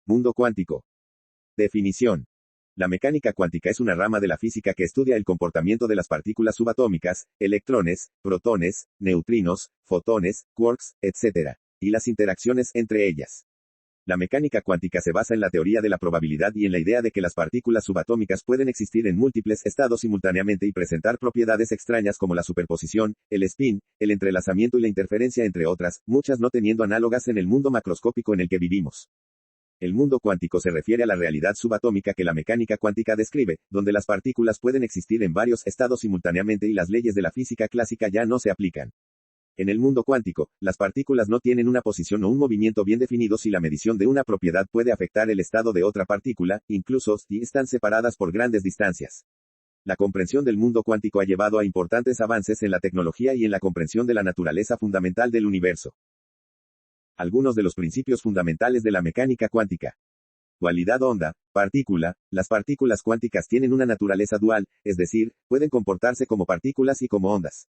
Mundo cuántico. Definición. La mecánica cuántica es una rama de la física que estudia el comportamiento de las partículas subatómicas, electrones, protones, neutrinos, fotones, quarks, etc., y las interacciones entre ellas. La mecánica cuántica se basa en la teoría de la probabilidad y en la idea de que las partículas subatómicas pueden existir en múltiples estados simultáneamente y presentar propiedades extrañas como la superposición, el spin, el entrelazamiento y la interferencia entre otras, muchas no teniendo análogas en el mundo macroscópico en el que vivimos. El mundo cuántico se refiere a la realidad subatómica que la mecánica cuántica describe, donde las partículas pueden existir en varios estados simultáneamente y las leyes de la física clásica ya no se aplican. En el mundo cuántico, las partículas no tienen una posición o un movimiento bien definidos y la medición de una propiedad puede afectar el estado de otra partícula, incluso si están separadas por grandes distancias. La comprensión del mundo cuántico ha llevado a importantes avances en la tecnología y en la comprensión de la naturaleza fundamental del universo. Algunos de los principios fundamentales de la mecánica cuántica. Dualidad onda-partícula. Las partículas cuánticas tienen una naturaleza dual, es decir, pueden comportarse como partículas y como ondas.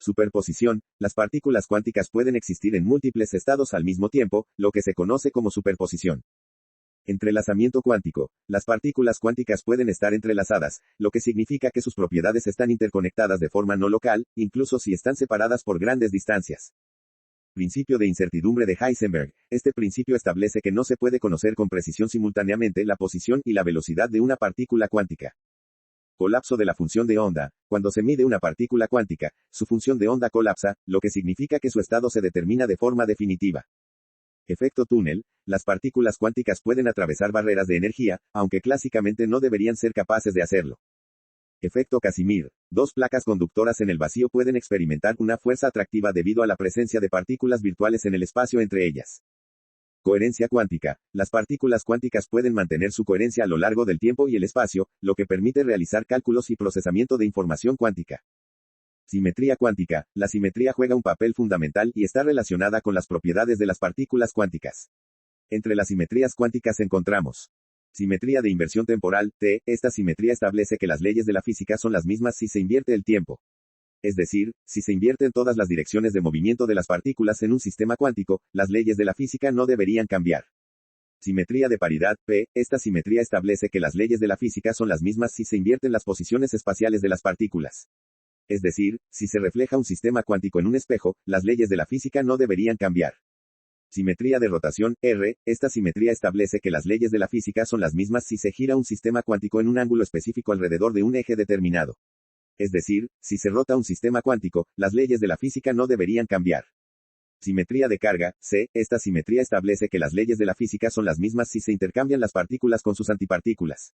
Superposición. Las partículas cuánticas pueden existir en múltiples estados al mismo tiempo, lo que se conoce como superposición. Entrelazamiento cuántico. Las partículas cuánticas pueden estar entrelazadas, lo que significa que sus propiedades están interconectadas de forma no local, incluso si están separadas por grandes distancias. Principio de incertidumbre de Heisenberg. Este principio establece que no se puede conocer con precisión simultáneamente la posición y la velocidad de una partícula cuántica. Colapso de la función de onda. Cuando se mide una partícula cuántica, su función de onda colapsa, lo que significa que su estado se determina de forma definitiva. Efecto túnel. Las partículas cuánticas pueden atravesar barreras de energía, aunque clásicamente no deberían ser capaces de hacerlo. Efecto Casimir. Dos placas conductoras en el vacío pueden experimentar una fuerza atractiva debido a la presencia de partículas virtuales en el espacio entre ellas. Coherencia cuántica. Las partículas cuánticas pueden mantener su coherencia a lo largo del tiempo y el espacio, lo que permite realizar cálculos y procesamiento de información cuántica. Simetría cuántica. La simetría juega un papel fundamental y está relacionada con las propiedades de las partículas cuánticas. Entre las simetrías cuánticas encontramos simetría de inversión temporal, T. Esta simetría establece que las leyes de la física son las mismas si se invierte el tiempo. Es decir, si se invierten todas las direcciones de movimiento de las partículas en un sistema cuántico, las leyes de la física no deberían cambiar. Simetría de paridad, P. Esta simetría establece que las leyes de la física son las mismas si se invierten las posiciones espaciales de las partículas. Es decir, si se refleja un sistema cuántico en un espejo, las leyes de la física no deberían cambiar. Simetría de rotación, R. Esta simetría establece que las leyes de la física son las mismas si se gira un sistema cuántico en un ángulo específico alrededor de un eje determinado. Es decir, si se rota un sistema cuántico, las leyes de la física no deberían cambiar. Simetría de carga, C. Esta simetría establece que las leyes de la física son las mismas si se intercambian las partículas con sus antipartículas.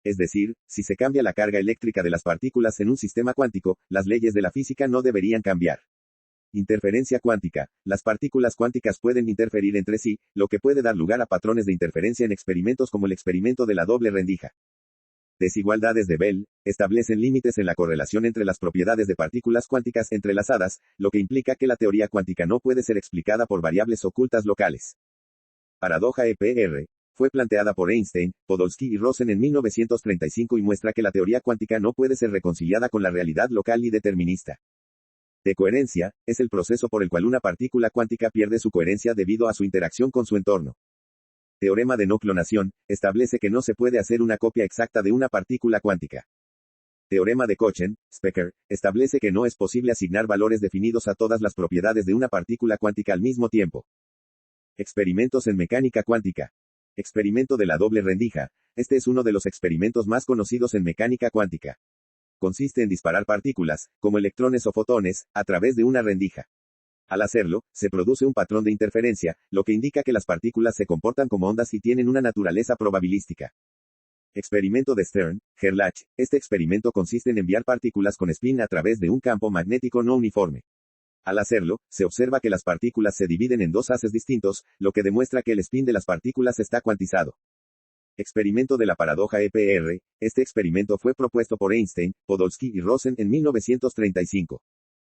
Es decir, si se cambia la carga eléctrica de las partículas en un sistema cuántico, las leyes de la física no deberían cambiar. Interferencia cuántica. Las partículas cuánticas pueden interferir entre sí, lo que puede dar lugar a patrones de interferencia en experimentos como el experimento de la doble rendija. Desigualdades de Bell. Establecen límites en la correlación entre las propiedades de partículas cuánticas entrelazadas, lo que implica que la teoría cuántica no puede ser explicada por variables ocultas locales. Paradoja EPR. Fue planteada por Einstein, Podolsky y Rosen en 1935 y muestra que la teoría cuántica no puede ser reconciliada con la realidad local y determinista. Decoherencia. Es el proceso por el cual una partícula cuántica pierde su coherencia debido a su interacción con su entorno. Teorema de no clonación, establece que no se puede hacer una copia exacta de una partícula cuántica. Teorema de Kochen-Specker, establece que no es posible asignar valores definidos a todas las propiedades de una partícula cuántica al mismo tiempo. Experimentos en mecánica cuántica. Experimento de la doble rendija. Este es uno de los experimentos más conocidos en mecánica cuántica. Consiste en disparar partículas, como electrones o fotones, a través de una rendija. Al hacerlo, se produce un patrón de interferencia, lo que indica que las partículas se comportan como ondas y tienen una naturaleza probabilística. Experimento de Stern-Gerlach. Este experimento consiste en enviar partículas con spin a través de un campo magnético no uniforme. Al hacerlo, se observa que las partículas se dividen en dos haces distintos, lo que demuestra que el spin de las partículas está cuantizado. Experimento de la paradoja EPR. Este experimento fue propuesto por Einstein, Podolsky y Rosen en 1935.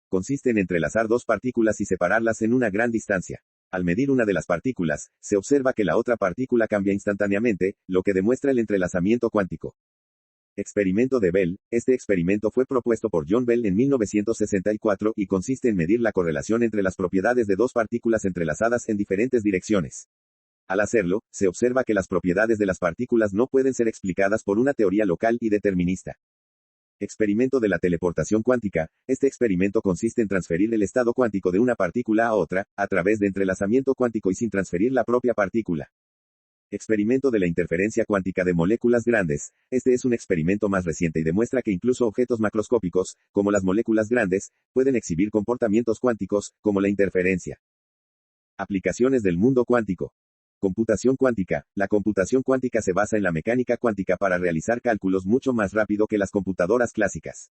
Consiste en entrelazar dos partículas y separarlas en una gran distancia. Al medir una de las partículas, se observa que la otra partícula cambia instantáneamente, lo que demuestra el entrelazamiento cuántico. Experimento de Bell. Este experimento fue propuesto por John Bell en 1964 y consiste en medir la correlación entre las propiedades de dos partículas entrelazadas en diferentes direcciones. Al hacerlo, se observa que las propiedades de las partículas no pueden ser explicadas por una teoría local y determinista. Experimento de la teleportación cuántica. Este experimento consiste en transferir el estado cuántico de una partícula a otra, a través de entrelazamiento cuántico y sin transferir la propia partícula. Experimento de la interferencia cuántica de moléculas grandes. Este es un experimento más reciente y demuestra que incluso objetos macroscópicos, como las moléculas grandes, pueden exhibir comportamientos cuánticos, como la interferencia. Aplicaciones del mundo cuántico. Computación cuántica. La computación cuántica se basa en la mecánica cuántica para realizar cálculos mucho más rápido que las computadoras clásicas.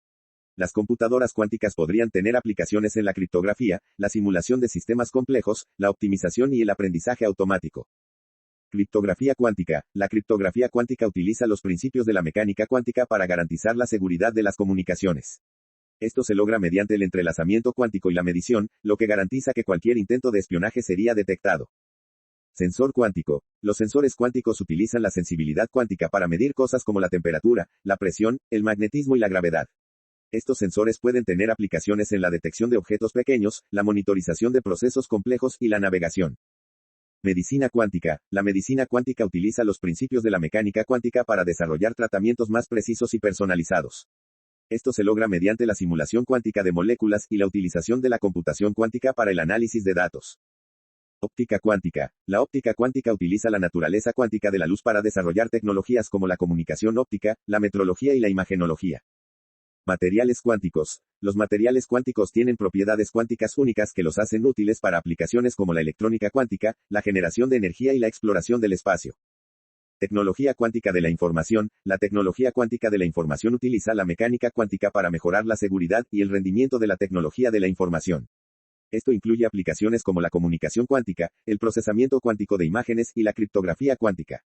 Las computadoras cuánticas podrían tener aplicaciones en la criptografía, la simulación de sistemas complejos, la optimización y el aprendizaje automático. Criptografía cuántica. La criptografía cuántica utiliza los principios de la mecánica cuántica para garantizar la seguridad de las comunicaciones. Esto se logra mediante el entrelazamiento cuántico y la medición, lo que garantiza que cualquier intento de espionaje sería detectado. Sensor cuántico. Los sensores cuánticos utilizan la sensibilidad cuántica para medir cosas como la temperatura, la presión, el magnetismo y la gravedad. Estos sensores pueden tener aplicaciones en la detección de objetos pequeños, la monitorización de procesos complejos y la navegación. Medicina cuántica. La medicina cuántica utiliza los principios de la mecánica cuántica para desarrollar tratamientos más precisos y personalizados. Esto se logra mediante la simulación cuántica de moléculas y la utilización de la computación cuántica para el análisis de datos. Óptica cuántica. La óptica cuántica utiliza la naturaleza cuántica de la luz para desarrollar tecnologías como la comunicación óptica, la metrología y la imagenología. Materiales cuánticos. Los materiales cuánticos tienen propiedades cuánticas únicas que los hacen útiles para aplicaciones como la electrónica cuántica, la generación de energía y la exploración del espacio. Tecnología cuántica de la información. La tecnología cuántica de la información utiliza la mecánica cuántica para mejorar la seguridad y el rendimiento de la tecnología de la información. Esto incluye aplicaciones como la comunicación cuántica, el procesamiento cuántico de imágenes y la criptografía cuántica.